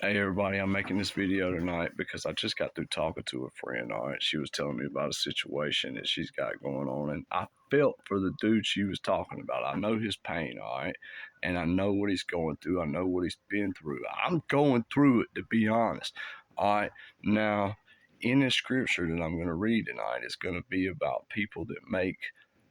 Hey everybody, I'm making this video tonight because I just got through talking to a friend. All right, she was telling me about a situation that she's got going on, and I felt for the dude she was talking about. I know his pain, all right, and I know what he's going through. I know what he's been through. I'm going through it, to be honest. All right, now in the scripture that I'm going to read tonight, it's going to be about people that make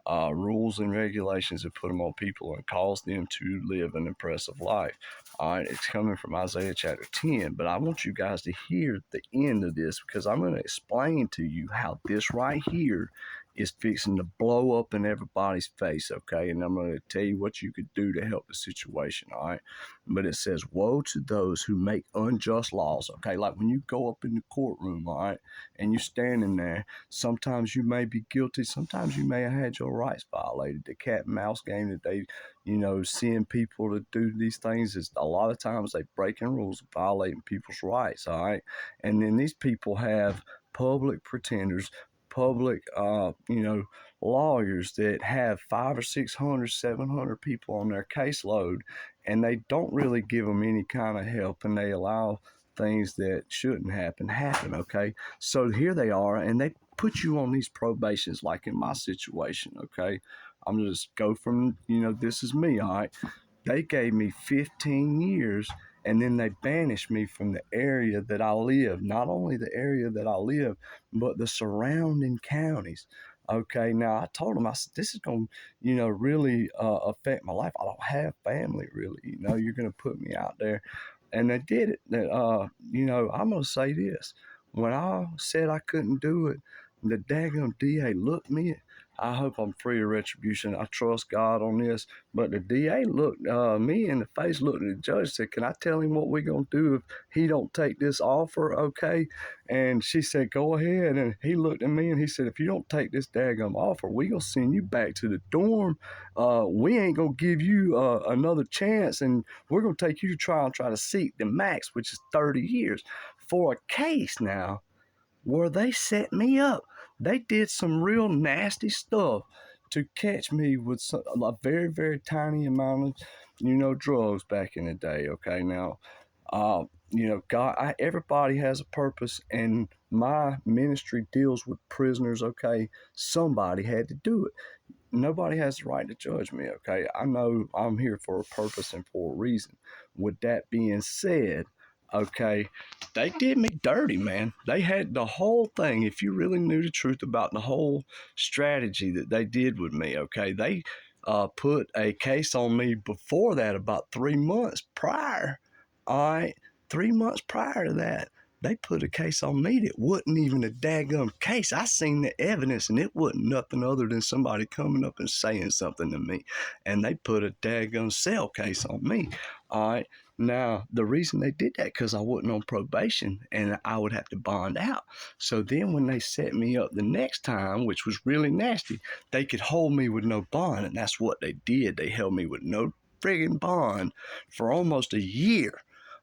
rules and regulations and put them on people and cause them to live an impressive life. All right, it's coming from Isaiah chapter 10, but I want you guys to hear the end of this because I'm going to explain to you how this right here is fixing to blow up in everybody's face, okay? And I'm going to tell you what you could do to help the situation, all right? But it says, woe to those who make unjust laws, okay? Like when you go up in the courtroom, all right, and you're standing there, sometimes you may be guilty, sometimes you may have had your rights violated. The cat and mouse game that they seeing people to do these things is a lot of times they breaking rules, violating people's rights, all right? And then these people have public pretenders, public, lawyers that have 500 or 600, 700 people on their caseload, and they don't really give them any kind of help, and they allow things that shouldn't happen, okay? So here they are, and they put you on these probations, like in my situation, okay? I'm going to just go from, this is me, all right? They gave me 15 years, and then they banished me from the area that I live. Not only the area that I live, but the surrounding counties. Okay, now I told them, I said, this is going to, really affect my life. I don't have family, really. You're going to put me out there. And they did it. I'm going to say this. When I said I couldn't do it, the daggone DA looked me. I hope I'm free of retribution. I trust God on this. But the DA looked me in the face, looked at the judge, said, can I tell him what we're going to do if he don't take this offer, okay? And she said, go ahead. And he looked at me and he said, if you don't take this daggone offer, we're going to send you back to the dorm. We ain't going to give you another chance, and we're going to take you to trial and try to seek the max, which is 30 years, for a case now where they set me up. They did some real nasty stuff to catch me with a very, very tiny amount of, drugs back in the day. Okay, now, God, everybody has a purpose, and my ministry deals with prisoners. Okay, somebody had to do it. Nobody has the right to judge me. Okay, I know I'm here for a purpose and for a reason. With that being said, okay, they did me dirty, man. They had the whole thing. If you really knew the truth about the whole strategy that they did with me, okay, they put a case on me before that, about 3 months prior. All right, 3 months prior to that, they put a case on me that wasn't even a daggum case. I seen the evidence, and it wasn't nothing other than somebody coming up and saying something to me. And they put a daggum cell case on me. All right. Now, the reason they did that, because I wasn't on probation and I would have to bond out. So then when they set me up the next time, which was really nasty, they could hold me with no bond. And that's what they did. They held me with no friggin' bond for almost a year.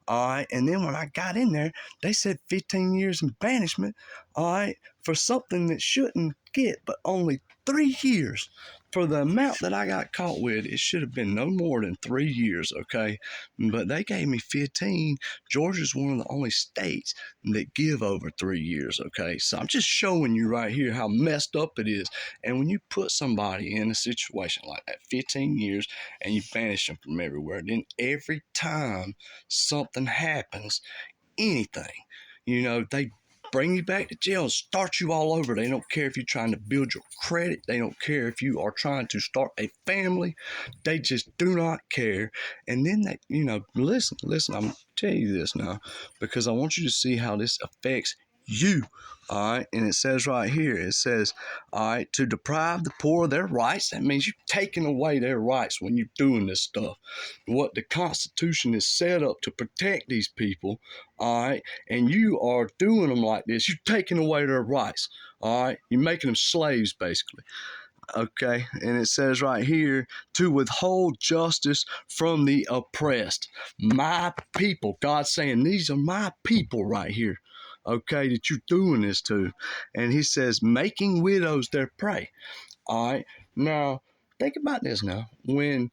All right. And then when I got in there, they said 15 years in banishment, all right, for something that shouldn't get but only 3 years. For the amount that I got caught with, it should have been no more than 3 years, okay? But they gave me 15. Georgia's one of the only states that give over 3 years, okay? So I'm just showing you right here how messed up it is. And when you put somebody in a situation like that, 15 years, and you banish them from everywhere, then every time something happens, anything, they bring you back to jail and start you all over. They don't care if you're trying to build your credit. They don't care if you are trying to start a family. They just do not care. And then they, listen, I'm going to tell you this now because I want you to see how this affects you. All right. And it says right here, it says, all right, to deprive the poor of their rights. That means you're taking away their rights when you're doing this stuff. What the Constitution is set up to protect these people. All right. And you are doing them like this. You're taking away their rights. All right. You're making them slaves, basically. Okay, and it says right here, to withhold justice from the oppressed. My people. God's saying, these are my people right here, okay, that you're doing this to. And he says, making widows their prey. All right, now, think about this now. When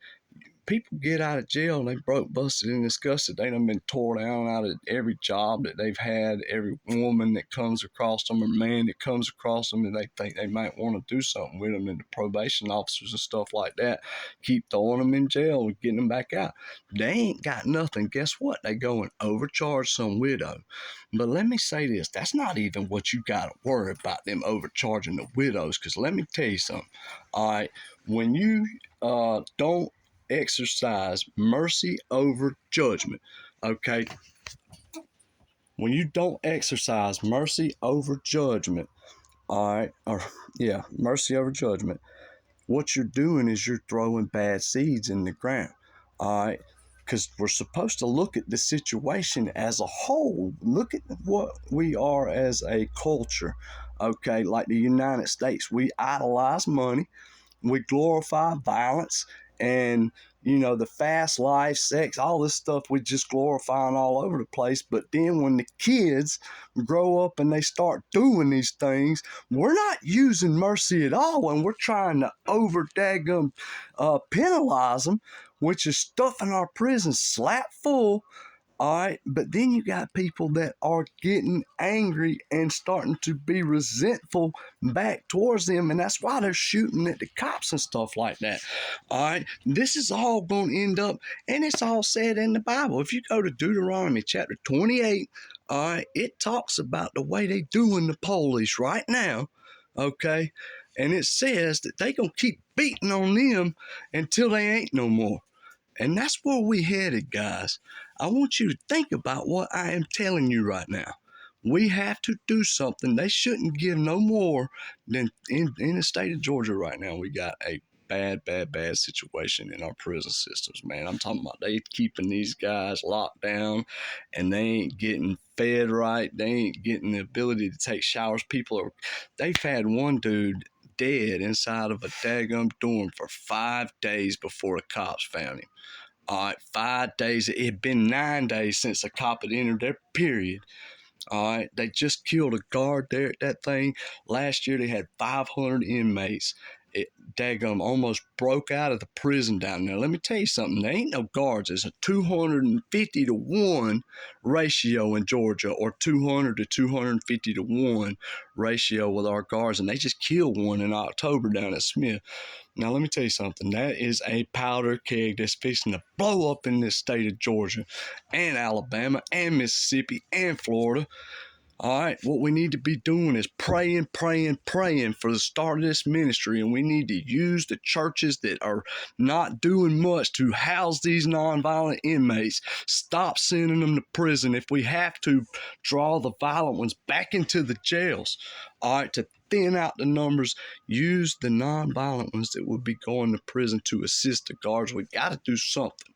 people get out of jail and they broke, busted, and disgusted. They done been tore down out of every job that they've had, every woman that comes across them or man that comes across them, and they think they might want to do something with them, and the probation officers and stuff like that keep throwing them in jail and getting them back out. They ain't got nothing. Guess what? They go and overcharge some widow. But let me say this, that's not even what you got to worry about, them overcharging the widows, because let me tell you something. All right, when you don't exercise mercy over judgment, okay? When you don't exercise mercy over judgment, all right, or yeah, mercy over judgment, what you're doing is you're throwing bad seeds in the ground, all right? Because we're supposed to look at the situation as a whole. Look at what we are as a culture, okay? Like the United States, we idolize money, we glorify violence, and the fast life, sex, all this stuff we just glorifying all over the place. But then when the kids grow up and they start doing these things, we're not using mercy at all, and we're trying to over daggum penalize them, which is stuffing our prisons slap full. All right, but then you got people that are getting angry and starting to be resentful back towards them, and that's why they're shooting at the cops and stuff like that. All right, this is all going to end up, and it's all said in the Bible. If you go to Deuteronomy chapter 28, all right, it talks about the way they doing the police right now, okay? And it says that they going to keep beating on them until they ain't no more. And that's where we headed, guys. I want you to think about what I am telling you right now. We have to do something. They shouldn't give no more than in the state of Georgia right now. We got a bad situation in our prison systems, man. I'm talking about they keeping these guys locked down and they ain't getting fed right. They ain't getting the ability to take showers. They've had one dude dead inside of a daggum dorm for 5 days before the cops found him. All right, 5 days. It had been 9 days since a cop had entered their period. All right, they just killed a guard there at that thing. Last year they had 500 inmates. It daggum almost broke out of the prison down there. Let me tell you something. There ain't no guards. It's a 250 to 1 ratio in Georgia, or 200 to 250 to 1 ratio with our guards, and they just killed one in October down at Smith. Now, let me tell you something. That is a powder keg that's fixing to blow up in this state of Georgia and Alabama and Mississippi and Florida. All right, what we need to be doing is praying for the start of this ministry, and we need to use the churches that are not doing much to house these nonviolent inmates. Stop sending them to prison. If we have to, draw the violent ones back into the jails. All right, to thin out the numbers, use the nonviolent ones that would be going to prison to assist the guards. We got to do something.